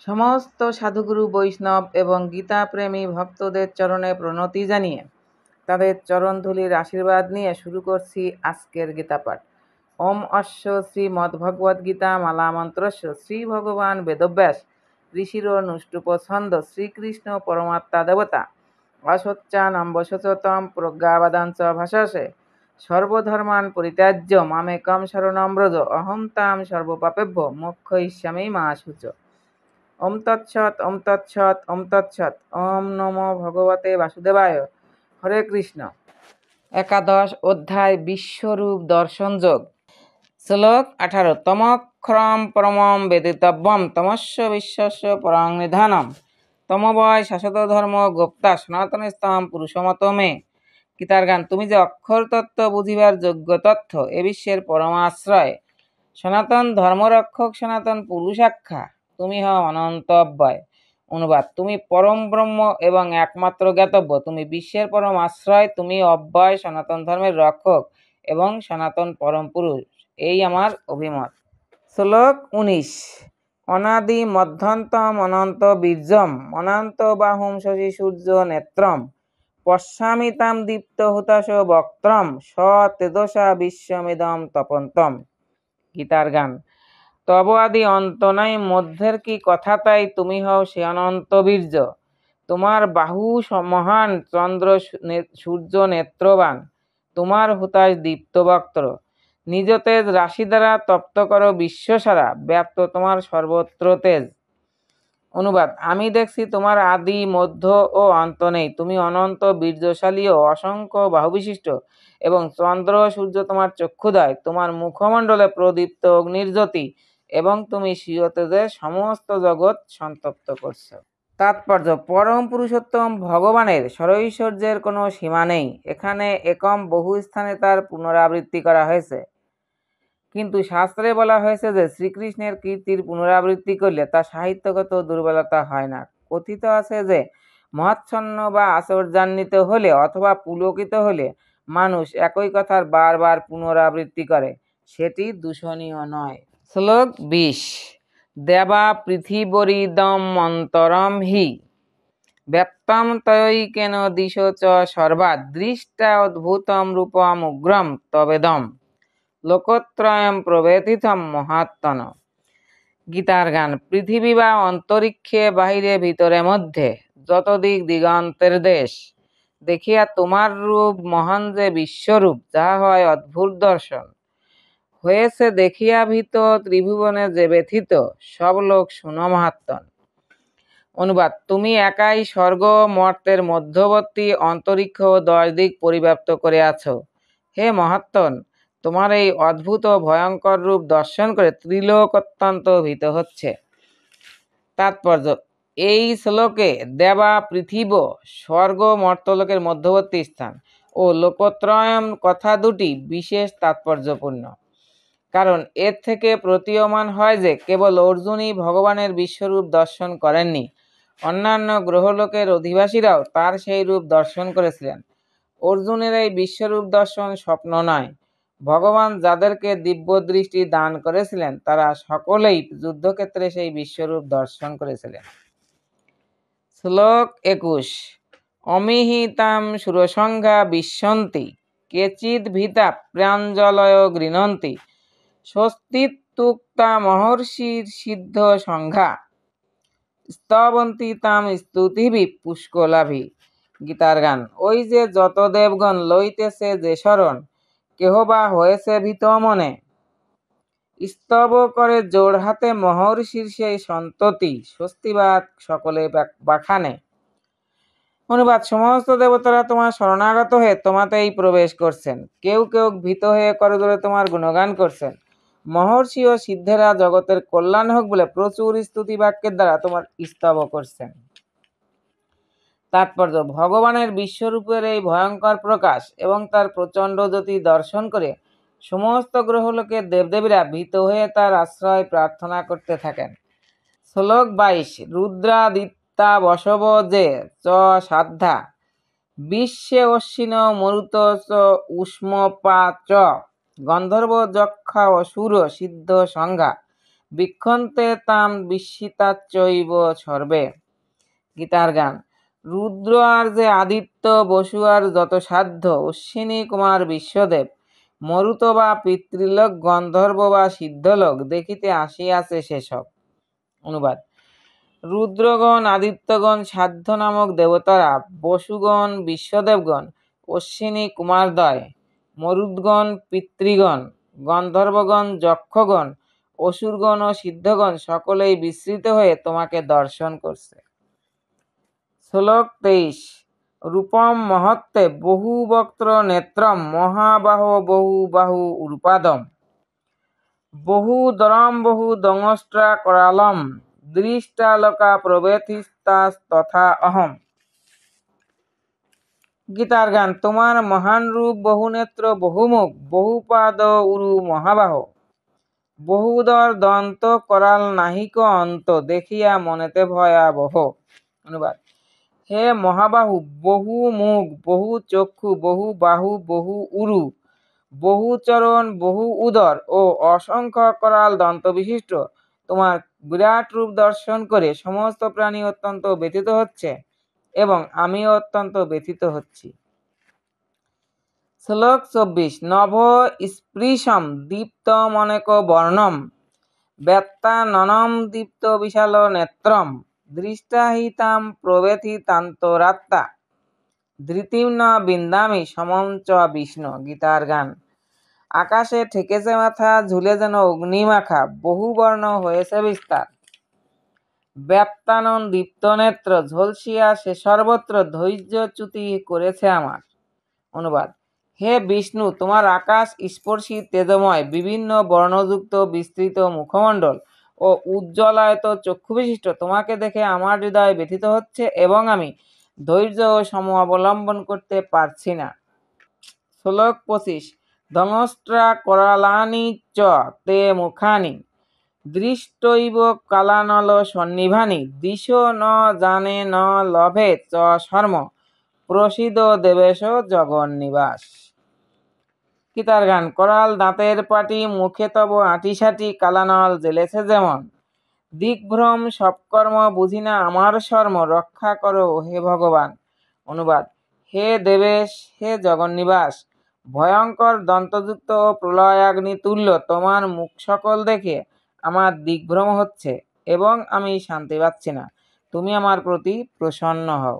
সমস্ত সাধুগুরু বৈষ্ণব এবং গীতাপ্রেমী ভক্তদের চরণে প্রণতি জানিয়ে তাদের চরণধূলির আশীর্বাদ নিয়ে শুরু করছি আজকের গীতাপাঠ। ওম অশ্ব শ্রীমদ্ভগবদ্গীতা মালা মন্ত্রস্য শ্রী ভগবান বেদব্যাস ঋষির নুষ্টুপ ছন্দ শ্রীকৃষ্ণ পরমাত্মা দেবতা অসচ্চানম্বশতম প্রজ্ঞাবাদাঞ্চ ভাষাসে সর্বধর্মান পরিত্যাজ্য মামেকম শরণং ব্রজ অহং তাং সর্বপাপেভ্য মোক্ষয়িষ্যামি মা শুচ। ওম তৎসৎ ওম তৎসৎ ওম তৎসৎ। ওম নমো ভগবতে বাসুদেবায়। হরে কৃষ্ণ। একাদশ অধ্যায় বিশ্বরূপ দর্শন যোগ। শ্লোক 18। তমক্ষরম পরমম বেদিতব্যম তমস্য বিশ্বস্য পরং নিধানম তমবয় শাশ্বত ধর্ম গোপ্তা সনাতনস্তম পুরুষমত মে। গীতার গান। তুমি যে অক্ষর তত্ত্ব বুঝিবার যোগ্য তথ্য, এ বিশ্বের পরমাশ্রয়, সনাতন ধর্মরক্ষক, সনাতন পুরুষাখ্যা, তুমি হও অনন্ত অব্যয়। অনুবাদ। তুমি পরম ব্রহ্ম এবং একমাত্র জ্ঞাতব্য, তুমি বিশ্বের পরম আশ্রয়, তুমি অব্যয়, সনাতন ধর্মের রক্ষক এবং সনাতন পরম পুরুষ, এই আমার অভিমত। শ্লোক 19। অনাদি মধ্যন্তম অনন্ত বীর্যম অনন্ত বাহুম শশী সূর্য নেত্রম পশ্যামি তাম দীপ্ত হুতাশ বক্ত্রম স তেজসা বিশ্বমিদম তপন্তম। গীতার গান। তব আদি অন্ত নাই, মধ্যের কি কথা তাই, তুমি হও সে অনন্ত বীর্য। তোমার বাহু মহান, চন্দ্র সূর্য নেত্রবান, তোমার হুতাশ দীপ্ত বক্ত্র। নিজ তেজ রাশি দ্বারা তপ্ত করো বিশ্বসারা, ব্যাপ্ত তোমার সর্বত্র তেজ। অনুবাদ। আমি দেখছি তোমার আদি মধ্য ও অন্ত নেই, তুমি অনন্ত বীর্যশালী ও অসংখ্য বাহুবিশিষ্ট, এবং চন্দ্র সূর্য তোমার চক্ষুদয়, তোমার মুখমণ্ডলে প্রদীপ্ত অগ্নির জ্যোতি, এবং তুমি স্বীয় তেজে সমস্ত জগৎ সন্তপ্ত করছো। তাৎপর্য। পরম পুরুষোত্তম ভগবানের সরৈশ্বর্যের কোনো সীমা নেই। এখানে একম বহু স্থানে তার পুনরাবৃত্তি করা হয়েছে, কিন্তু শাস্ত্রে বলা হয়েছে যে শ্রীকৃষ্ণের কীর্তির পুনরাবৃত্তি করলে তা সাহিত্যগত দুর্বলতা হয় না। কথিত আছে যে মহাচ্ছন্ন বা আশ্চর্যান্বিত হলে অথবা পুলকিত হলে মানুষ একই কথার বারবার পুনরাবৃত্তি করে, সেটি দূষণীয় নয়। শ্লোক 20। দেবা পৃথিবীরিদম অন্তরম হি ব্যক্তম তয়ৈকেন দিশো চ সর্বাৎ দৃষ্টা অদ্ভুতম রূপম উগ্রম তবেদম লোকত্রয়ম প্রবেদিতম মহাত্মন। গীতার গান। পৃথিবী বা অন্তরিক্ষে বাহিরে ভিতরে মধ্যে যত দিক দিগন্তের দেশ দেখিয়া তোমার রূপ মহান যে বিশ্বরূপ, যাহা হয় অদ্ভুত দর্শন হয়েছে দেখিয়া ভীত ত্রিভুবনে যে ব্যথিত সব লোক শুনো মহাত্মন। অনুবাদ। তুমি একাই স্বর্গ মর্তের মধ্যবর্তী অন্তরিক্ষ 10 দিক পরিব্যাপ্ত করে আছো। হে মহাত্মন, তোমার এই অদ্ভুত ভয়ঙ্কর রূপ দর্শন করে ত্রিলোক অত্যন্ত ভীত হচ্ছে। তাৎপর্য। এই শ্লোকে দেবা পৃথিব স্বর্গ মর্তলোকের মধ্যবর্তী স্থান ও লোকত্রয়ম কথা দুটি বিশেষ তাৎপর্যপূর্ণ, কারণ এর থেকে প্রতীয়মান হয় যে কেবল অর্জুনই ভগবানের বিশ্বরূপ দর্শন করেননি, অন্যান্য গ্রহলোকের অধিবাসীরাও তার সেই রূপ দর্শন করেছিলেন। অর্জুনের এই বিশ্বরূপ দর্শন স্বপ্ন নয়। ভগবান যাদেরকে দিব্য দৃষ্টি দান করেছিলেন তারা সকলেই যুদ্ধক্ষেত্রে সেই বিশ্বরূপ দর্শন করেছিলেন। শ্লোক 21। অমিহিতাম সুরসংঘা বিশ্বন্তি কেচিদ ভীতা প্রাঞ্জলয় গৃণন্তি স্বস্তিত্তুক্তা মহর্ষির সিদ্ধ সংঘা স্তবন্তি তাম স্তুতিভি পুষ্কলাভি। গীতার গান। ওই যে যত দেবগণ লইতেছে যে শরণ, কেহ বা হয়েছে ভীত মনে, স্তব করে জোড় হাতে মহর্ষির সেই সন্ততি, স্বস্তিবাদ সকলে বাখানে। অনুবাদ। সমস্ত দেবতারা তোমার শরণাগত হয়ে তোমাতেই প্রবেশ করছেন, কেউ কেউ ভীত হয়ে করজোড়ে তোমার গুণগান করছেন। মহর্ষি ও সিদ্ধেরা জগতের কল্যাণ হোক বলে প্রচুর স্তুতি বাক্যের দ্বারা তোমার স্তব করছেন। তাৎপর্য। ভগবানের বিশ্বরূপের এই ভয়ঙ্কর প্রকাশ এবং তার প্রচণ্ড জ্যোতি দর্শন করে সমস্ত গ্রহলোকের দেবদেবীরা ভীত হয়ে তার আশ্রয় প্রার্থনা করতে থাকেন। শ্লোক 22। রুদ্রাদিত্যা বসব যে চ সাধ্যা বিশ্বে অশ্বিন মরুত চ উষ্মপা চ গন্ধর্ব যক্ষা অসুর সিদ্ধ সংঘা বিক্ষন্তে তাম বিস্মিতাশ্চৈব সর্বে। গীতার গান। রুদ্র আর যে আদিত্য, বসু আর যত সাধ্য, অশ্বিনী কুমার বিশ্বদেব, মরুত বা পিতৃলোক, গন্ধর্ব বা সিদ্ধলোক, দেখিতে আসিয়াছে সেসব। অনুবাদ। রুদ্রগণ, আদিত্যগণ, সাধ্য নামক দেবতারা, বসুগণ, বিশ্বদেবগণ, অশ্বিনী কুমারদ্বয়, মরুদ্গণ, পিতৃগণ, গন্ধর্বগণ, যক্ষগণ, অসুরগণ ও সিদ্ধগণ সকলেই বিস্মৃত হয়ে তোমাকে দর্শন করছে। শ্লোক 23। রূপম মহত্তে বহুবক্ত্র নেত্রম মহাবাহ বহু বাহু রূপাদম বহুদরম বহু দংষ্ট্রা কৰালম দৃষ্টালোকা প্রবেথিস্তাস্তথা অহম। গীতার গান। তোমার মহান রূপ, বহুনেত্র, বহুমুখ, বহুপাদ উরু মহাবাহ, বহুদর দন্ত করাল নাহিক অন্ত, দেখিয়া মনেতে ভয়াবহ। অনুবাদ। হে মহাবাহু, বহু মুখ, বহু চক্ষু, বহু বাহু, বহু উরু, বহু চরণ, বহু উদর ও অসংখ্য করাল দন্ত বিশিষ্ট তোমার বিরাট রূপ দর্শন করে সমস্ত প্রাণী অত্যন্ত ব্যথিত হচ্ছে এবং আমিও অত্যন্ত ব্যথিত হচ্ছি। শ্লোক 24। নভ স্পৃশম দীপ্তমনেক বর্ণম ব্যত্তাননম দীপ্ত বিশাল নেত্রম দৃষ্টাহিতাম প্রবেথিতান্তরাত্মা ধৃতিম ন বিন্দামি সমম চ বিষ্ণু। গীতার গান। আকাশে ঠেকেছে মাথা, ঝুলে যেন অগ্নিমাখা, বহুবর্ণ হয়েছে বিস্তার, ব্যাপ্তানন দীপ্ত নেত্র, ঝলসিয়া সে সর্বত্র ধৈর্যচ্যুতি করেছে আমার। অনুবাদ। হে বিষ্ণু, তোমার আকাশ স্পর্শী তেজময়, বিভিন্ন বর্ণযুক্ত বিস্তৃত মুখমণ্ডল ও উজ্জ্বলায়ত চক্ষু বিশিষ্ট তোমাকে দেখে আমার হৃদয় ব্যথিত হচ্ছে এবং আমি ধৈর্য ও সম অবলম্বন করতে পারছি না। শ্লোক 25। দংষ্ট্রা কৰালানি চ তে মুখানি দৃষ্টৈব কালানল সন্নিভানি দিশো ন জানে ন লভে চ শর্ম প্রসিদ দেবেশ জগন্নিবাস। গীতার গান। করাল দাঁতের পাটি, মুখে তব আঁটিসাটি কালানল জ্বেলেছে যেমন, দিগ্ভ্রম সবকর্ম বুঝি না আমার শর্ম, রক্ষা করো হে ভগবান। অনুবাদ। হে দেবেশ, হে জগন্নিবাস, ভয়ঙ্কর দন্তযুক্ত ও প্রলয়াগ্নি তুল্য তোমার মুখ সকল দেখে আমার দিগ্ভ্রম হচ্ছে এবং আমি শান্তি পাচ্ছি না। তুমি আমার প্রতি প্রসন্ন হও।